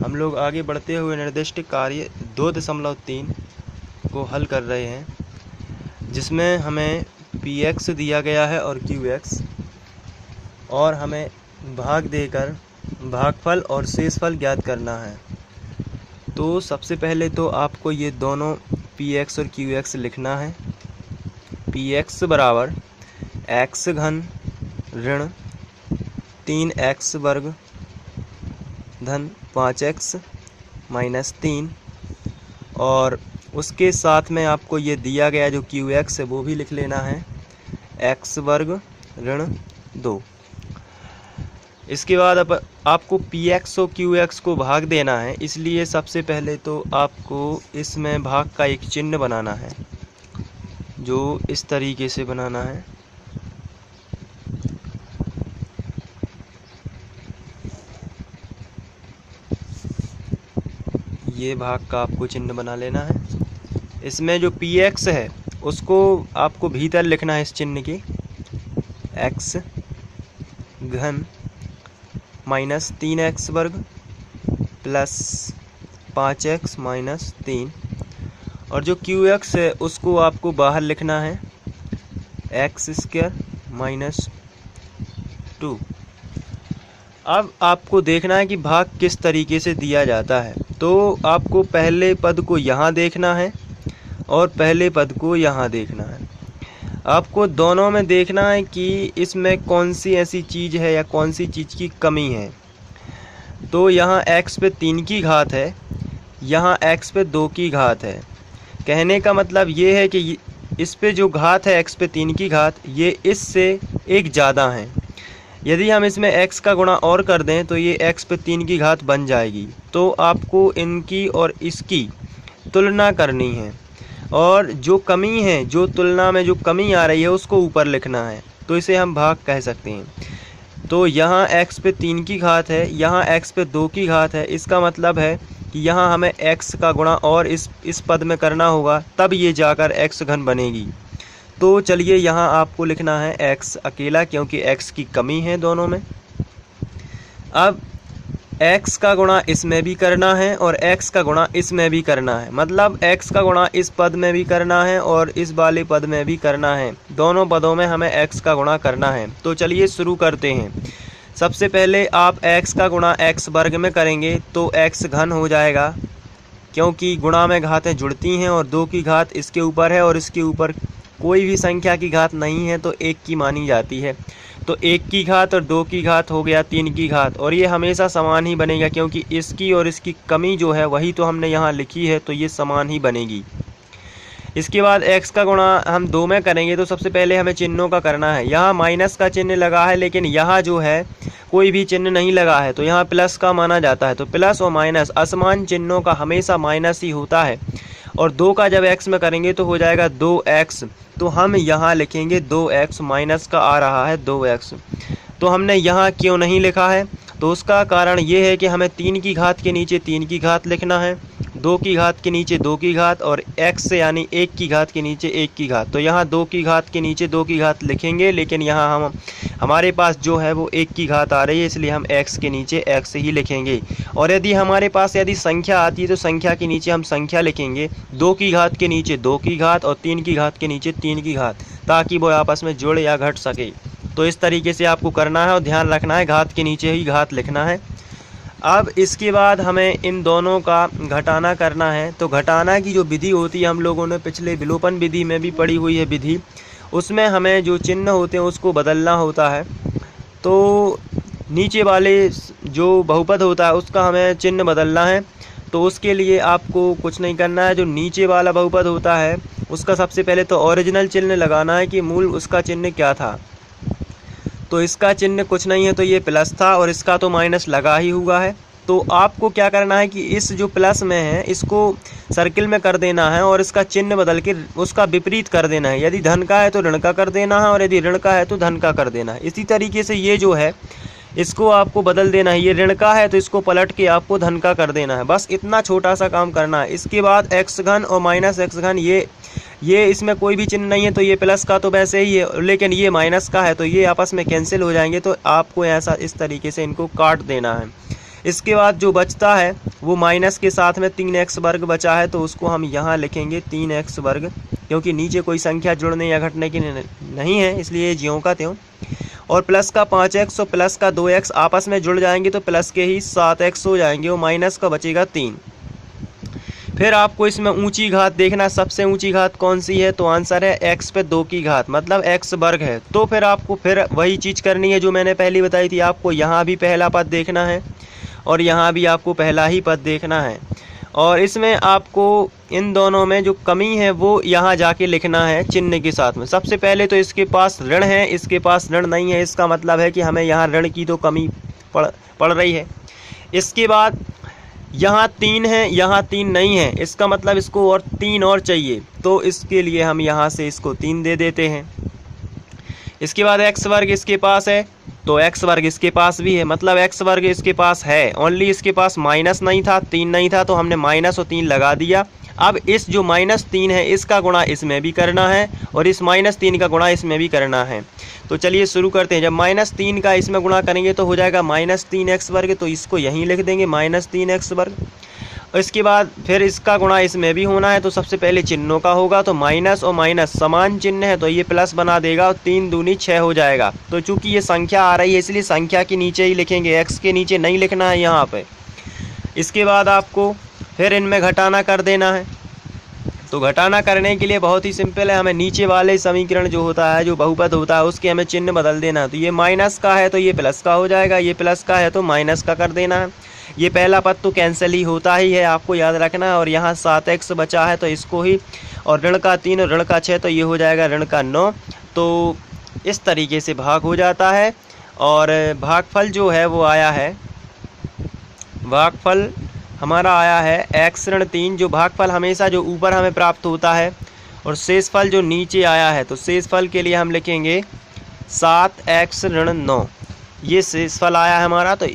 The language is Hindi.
हम लोग आगे बढ़ते हुए निर्दिष्ट कार्य 2.3 को हल कर रहे हैं, जिसमें हमें px दिया गया है और qx, और हमें भाग देकर भागफल और शेषफल ज्ञात करना है। तो सबसे पहले तो आपको ये दोनों px और qx लिखना है। px बराबर x घन ऋण 3x वर्ग धन 5x माइनस 3, और उसके साथ में आपको ये दिया गया जो qx है वो भी लिख लेना है, x वर्ग ऋण 2। इसके बाद अब आपको px और qx को भाग देना है, इसलिए सबसे पहले तो आपको इसमें भाग का एक चिन्ह बनाना है, जो इस तरीके से बनाना है। ये भाग का आपको चिन्ह बना लेना है। इसमें जो px है उसको आपको भीतर लिखना है इस चिन्ह के, x घन माइनस 3x वर्ग प्लस 5x माइनस 3, और जो qx है उसको आपको बाहर लिखना है, x स्क्वायर माइनस 2। अब आपको देखना है कि भाग किस तरीके से दिया जाता है। तो आपको पहले पद को यहाँ देखना है और पहले पद को यहाँ देखना है। आपको दोनों में देखना है कि इसमें कौन सी ऐसी चीज़ है या कौन सी चीज़ की कमी है। तो यहाँ x पे 3 की घात है, यहाँ x पे 2 की घात है। कहने का मतलब ये है कि इस पे जो घात है x पे 3 की घात, ये इससे एक ज़्यादा है। यदि हम इसमें x का गुणा और कर दें तो ये x पे 3 की घात बन जाएगी। तो आपको इनकी और इसकी तुलना करनी है, और जो कमी है, जो तुलना में जो कमी आ रही है उसको ऊपर लिखना है। तो इसे हम भाग कह सकते हैं। तो यहाँ x पे 3 की घात है, यहाँ x पे 2 की घात है। इसका मतलब है कि यहाँ हमें x का गुणा और इस पद में करना होगा, तब ये जाकर x घन बनेगी। तो चलिए यहाँ आपको लिखना है x अकेला, क्योंकि x की कमी है दोनों में। अब x का गुणा इसमें भी करना है और x का गुणा इसमें भी करना है, मतलब x का गुणा इस पद में भी करना है और इस वाले पद में भी करना है। दोनों पदों में हमें x का गुणा करना है। तो चलिए शुरू करते हैं। सबसे पहले आप x का गुणा x वर्ग में करेंगे तो x घन हो जाएगा, क्योंकि गुणा में घातें जुड़ती हैं और 2 की घात इसके ऊपर है और इसके ऊपर कोई भी संख्या की घात नहीं है तो 1 की मानी जाती है। तो 1 की घात और 2 की घात हो गया 3 की घात, और ये हमेशा समान ही बनेगा, क्योंकि इसकी और इसकी कमी जो है वही तो हमने यहाँ लिखी है, तो ये समान ही बनेगी। इसके बाद x का गुणा हम 2 में करेंगे तो सबसे पहले हमें चिन्हों का करना है। यहाँ माइनस का चिन्ह लगा है, लेकिन यहाँ जो है कोई भी चिन्ह नहीं लगा है, तो यहाँ प्लस का माना जाता है। तो प्लस और माइनस असमान चिन्हों का हमेशा माइनस ही होता है। और 2 का जब x में करेंगे तो हो जाएगा 2x, तो हम यहाँ लिखेंगे 2x, माइनस का आ रहा है 2x। तो हमने यहाँ क्यों नहीं लिखा है, तो उसका कारण ये है कि हमें 3 की घात के नीचे 3 की घात लिखना है, 2 की घात के नीचे 2 की घात, और x यानी 1 की घात के नीचे 1 की घात। तो यहाँ 2 की घात के नीचे 2 की घात लिखेंगे, लेकिन यहाँ हमारे पास जो है वो 1 की घात आ रही है, इसलिए हम x के नीचे x ही लिखेंगे। और यदि हमारे पास यदि संख्या आती है तो संख्या के नीचे हम संख्या लिखेंगे, 2 की घात के नीचे 2 की घात और 3 की घात के नीचे 3 की घात, ताकि वो आपस में जुड़ या घट सके। तो इस तरीके से आपको करना है और ध्यान रखना है घात के नीचे ही घात लिखना है। अब इसके बाद हमें इन दोनों का घटाना करना है। तो घटाना की जो विधि होती है, हम लोगों ने पिछले विलोपन विधि में भी पढ़ी हुई है विधि, उसमें हमें जो चिन्ह होते हैं उसको बदलना होता है। तो नीचे वाले जो बहुपद होता है उसका हमें चिन्ह बदलना है। तो उसके लिए आपको कुछ नहीं करना है। जो नीचे वाला बहुपद होता है उसका सबसे पहले तो ओरिजिनल चिन्ह लगाना है कि मूल उसका चिन्ह क्या था। तो इसका चिन्ह कुछ नहीं है, तो ये प्लस था और इसका तो माइनस लगा ही हुआ है। तो आपको क्या करना है कि इस जो प्लस में है इसको सर्किल में कर देना है और इसका चिन्ह बदल के उसका विपरीत कर देना है। यदि धन का है तो ऋण का कर देना है, और यदि ऋण का है तो धन का कर देना है। इसी तरीके से ये जो है इसको आपको बदल देना है। ये ऋण का है तो इसको पलट के आपको धन का कर देना है। बस इतना छोटा सा काम करना है। इसके बाद एक्स घन और माइनस एक्स घन, ये इसमें कोई भी चिन्ह नहीं है, तो ये प्लस का तो वैसे ही है, लेकिन ये माइनस का है तो ये आपस में कैंसिल हो जाएंगे। तो आपको ऐसा इस तरीके से इनको काट देना है। इसके बाद जो बचता है वो माइनस के साथ में 3x वर्ग बचा है, तो उसको हम यहाँ लिखेंगे 3x वर्ग, क्योंकि नीचे कोई संख्या जुड़ने या घटने की नहीं है, इसलिए ज्यों का त्यों। और प्लस का 5x और प्लस का 2x आपस में जुड़ जाएंगे तो प्लस के ही 7x हो जाएंगे और माइनस का बचेगा 3। फिर आपको इसमें ऊंची घात देखना, सबसे ऊंची घात कौन सी है, तो आंसर है x पे 2 की घात, मतलब x वर्ग है। तो फिर आपको फिर वही चीज़ करनी है जो मैंने पहले बताई थी, आपको यहाँ भी पहला पद देखना है और यहाँ भी आपको पहला ही पद देखना है, और इसमें आपको इन दोनों में जो कमी है वो यहाँ जाके लिखना है चिन्ह के साथ में। सबसे पहले तो इसके पास ऋण है, इसके पास ऋण नहीं है, इसका मतलब है कि हमें यहाँ ऋण की तो कमी पड़ रही है। इसके बाद यहाँ 3 है, यहाँ 3 नहीं है, इसका मतलब इसको और 3 और चाहिए, तो इसके लिए हम यहाँ से इसको 3 दे देते हैं। इसके बाद x वर्ग इसके पास है, तो x वर्ग इसके पास भी है, मतलब x वर्ग इसके पास है, ओनली इसके पास माइनस नहीं था, 3 नहीं था, तो हमने माइनस और 3 लगा दिया। अब इस जो -3 है इसका गुणा इसमें भी करना है और इस -3 का गुणा इसमें भी करना है। तो चलिए शुरू करते हैं। जब -3 का इसमें गुणा करेंगे तो हो जाएगा -3x वर्ग, तो इसको यहीं लिख देंगे -3x वर्ग। इसके बाद फिर इसका गुणा इसमें भी होना है, तो सबसे पहले चिन्हों का होगा, तो माइनस और माइनस समान चिन्ह है तो ये प्लस बना देगा और 3 दूनी 6 हो जाएगा। तो चूंकि ये संख्या आ रही है इसलिए संख्या के नीचे ही लिखेंगे, x के नीचे नहीं लिखना है यहाँ पे। इसके बाद आपको फिर इनमें घटाना कर देना है, तो घटाना करने के लिए बहुत ही सिंपल है, हमें नीचे वाले समीकरण जो होता है, जो बहुपद होता है, उसके हमें चिन्ह बदल देना है। तो ये माइनस का है तो ये प्लस का हो जाएगा, ये प्लस का है तो माइनस का कर देना है। ये पहला पद तो कैंसिल ही होता ही है, आपको याद रखना है। और यहाँ 7x बचा है तो इसको ही, और ऋण का 3 और ऋण का 6 तो ये हो जाएगा ऋण का 9। तो इस तरीके से भाग हो जाता है। और भागफल जो है वो आया है, भागफल हमारा आया है x ऋण 3, जो भागफल हमेशा जो ऊपर हमें प्राप्त होता है, और शेषफल जो नीचे आया है, तो शेषफल के लिए हम लिखेंगे 7x ऋण 9, ये शेषफल आया है हमारा। तो